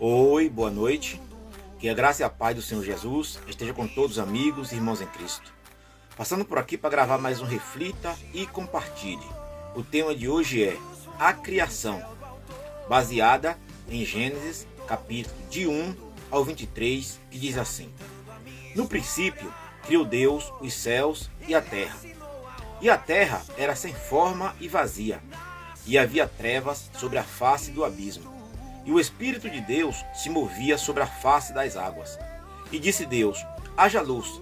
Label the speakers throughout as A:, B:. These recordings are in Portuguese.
A: Oi, boa noite. Que a graça e a paz do Senhor Jesus esteja com todos os amigos e irmãos em Cristo. Passando por aqui para gravar mais um Reflita e Compartilhe. O tema de hoje é a criação, baseada em Gênesis, capítulo de 1 ao 23, que diz assim: No princípio, criou Deus os céus e a terra. E a terra era sem forma e vazia, e havia trevas sobre a face do abismo. E o Espírito de Deus se movia sobre a face das águas. E disse Deus: haja luz,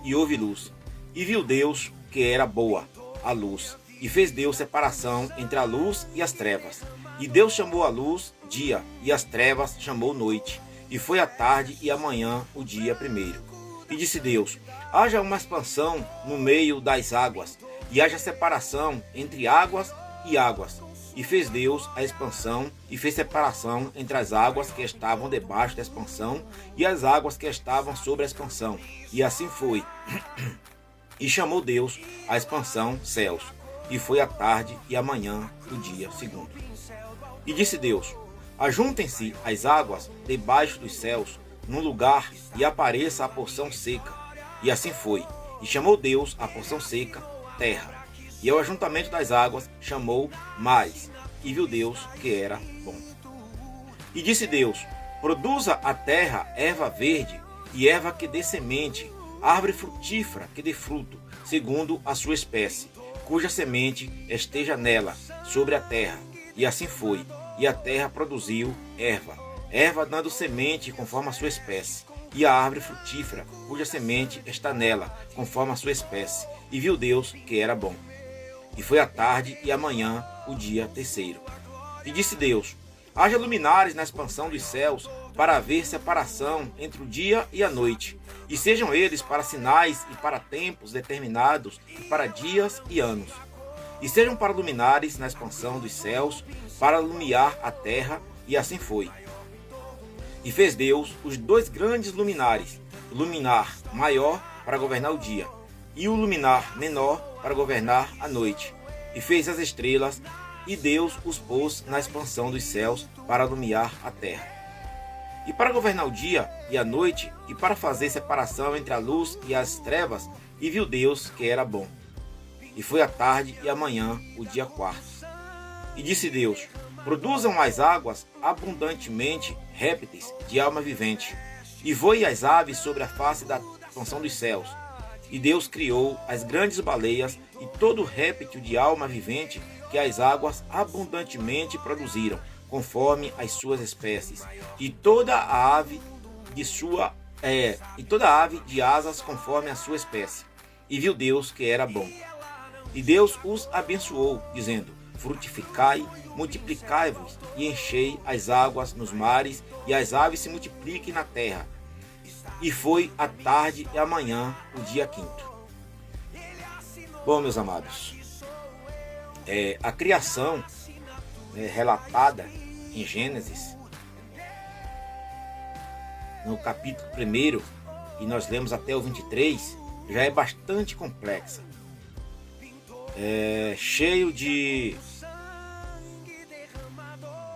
A: e houve luz. E viu Deus que era boa a luz, e fez Deus separação entre a luz e as trevas. E Deus chamou a luz dia, e as trevas chamou noite. E foi a tarde e a manhã o dia primeiro. E disse Deus: haja uma expansão no meio das águas, e haja separação entre águas e águas. E fez Deus a expansão, e fez separação entre as águas que estavam debaixo da expansão e as águas que estavam sobre a expansão. E assim foi. E chamou Deus a expansão céus. E foi a tarde e a manhã o dia segundo. E disse Deus: ajuntem-se as águas debaixo dos céus num lugar, e apareça a porção seca. E assim foi. E chamou Deus a porção seca terra. E ao ajuntamento das águas chamou mares. E viu Deus que era bom. E disse Deus: produza a terra erva verde, e erva que dê semente, árvore frutífera que dê fruto, segundo a sua espécie, cuja semente esteja nela, sobre a terra. E assim foi. E a terra produziu erva dando semente conforme a sua espécie, e a árvore frutífera, cuja semente está nela, conforme a sua espécie. E viu Deus que era bom. E foi a tarde e a manhã o dia terceiro. E disse Deus: haja luminares na expansão dos céus, para haver separação entre o dia e a noite, e sejam eles para sinais e para tempos determinados, e para dias e anos. E sejam para luminares na expansão dos céus, para iluminar a terra, e assim foi. E fez Deus os dois grandes luminares, o luminar maior para governar o dia, e o luminar menor para governar a noite. E fez as estrelas, e Deus os pôs na expansão dos céus para iluminar a terra. E para governar o dia e a noite, e para fazer separação entre a luz e as trevas, e viu Deus que era bom. E foi a tarde e a manhã o dia quarto. E disse Deus: produzam as águas abundantemente répteis de alma vivente, e voem as aves sobre a face da expansão dos céus. E Deus criou as grandes baleias e todo réptil de alma vivente que as águas abundantemente produziram, conforme as suas espécies, e toda a ave de asas conforme a sua espécie. E viu Deus que era bom. E Deus os abençoou, dizendo: frutificai, multiplicai-vos e enchei as águas nos mares, e as aves se multipliquem na terra. E foi a tarde e a manhã o dia quinto. Bom, meus amados, a criação relatada em Gênesis, no capítulo 1, e nós lemos até o 23, já é bastante complexa. Cheio de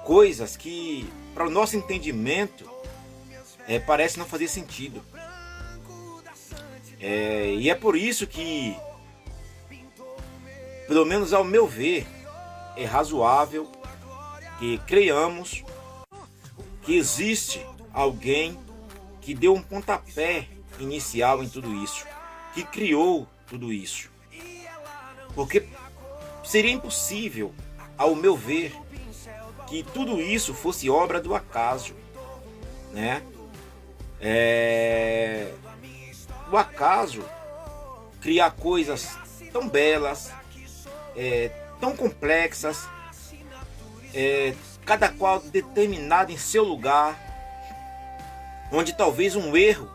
A: coisas que, para o nosso entendimento, parece não fazer sentido. E é por isso que, pelo menos ao meu ver, é razoável que creiamos que existe alguém que deu um pontapé inicial em tudo isso, que criou tudo isso. Porque seria impossível, ao meu ver, que tudo isso fosse obra do acaso, né? O acaso criar coisas tão belas, tão complexas, cada qual determinada em seu lugar, onde talvez um erro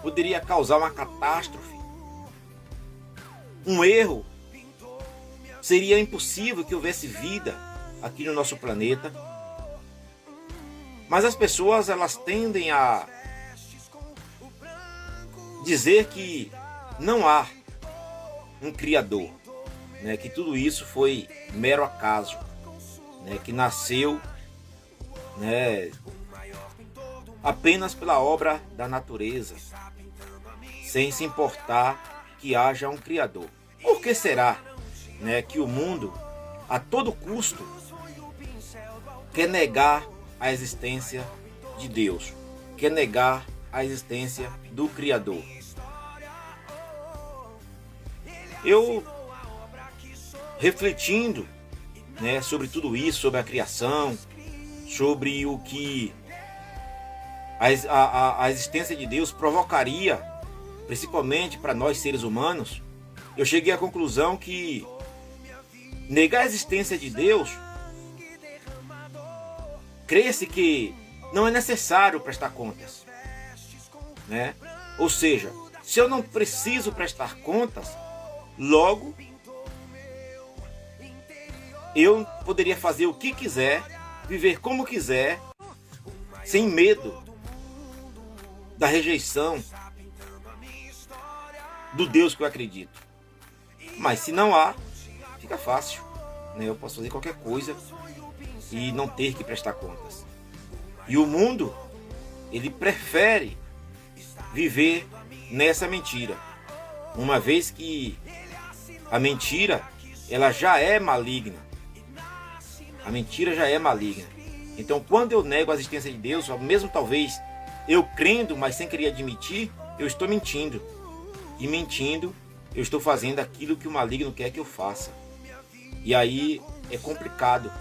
A: poderia causar uma catástrofe. Um erro seria impossível que houvesse vida aqui no nosso planeta. Mas as pessoas, elas tendem a dizer que não há um criador, que tudo isso foi mero acaso, que nasceu né, apenas pela obra da natureza, sem se importar que haja um Criador. Por que será, né, que o mundo, a todo custo, quer negar a existência de Deus, quer negar a existência do Criador? Eu, refletindo, né, sobre tudo isso, sobre a criação, sobre o que a existência de Deus provocaria, principalmente para nós seres humanos, eu cheguei à conclusão que negar a existência de Deus, crê-se que não é necessário prestar contas, né? Ou seja, se eu não preciso prestar contas, logo eu poderia fazer o que quiser, viver como quiser, sem medo da rejeição do Deus que eu acredito. Mas se não há, fica fácil, né? Eu posso fazer qualquer coisa e não ter que prestar contas. E o mundo, ele prefere viver nessa mentira, uma vez que a mentira, ela já é maligna. A mentira já é maligna. Então, quando eu nego a existência de Deus, mesmo talvez eu crendo, mas sem querer admitir, eu estou mentindo. E mentindo, eu estou fazendo aquilo que o maligno quer que eu faça. E aí é complicado,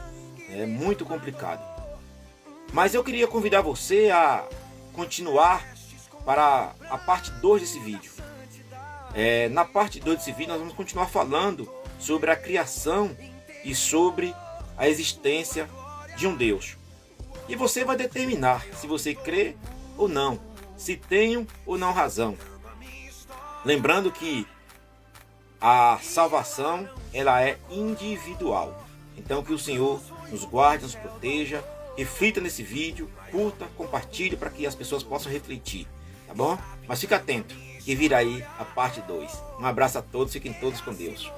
A: é muito complicado. Mas eu queria convidar você a continuar para a parte 2 desse vídeo. Na parte 2 desse vídeo nós vamos continuar falando sobre a criação e sobre a existência de um Deus. E você vai determinar se você crê ou não, se tenho ou não razão. Lembrando que a salvação, ela é individual. Então que o Senhor nos guarde, nos proteja, reflita nesse vídeo, curta, compartilhe para que as pessoas possam refletir, tá bom? Mas fica atento, que virá aí a parte 2. Um abraço a todos, fiquem todos com Deus.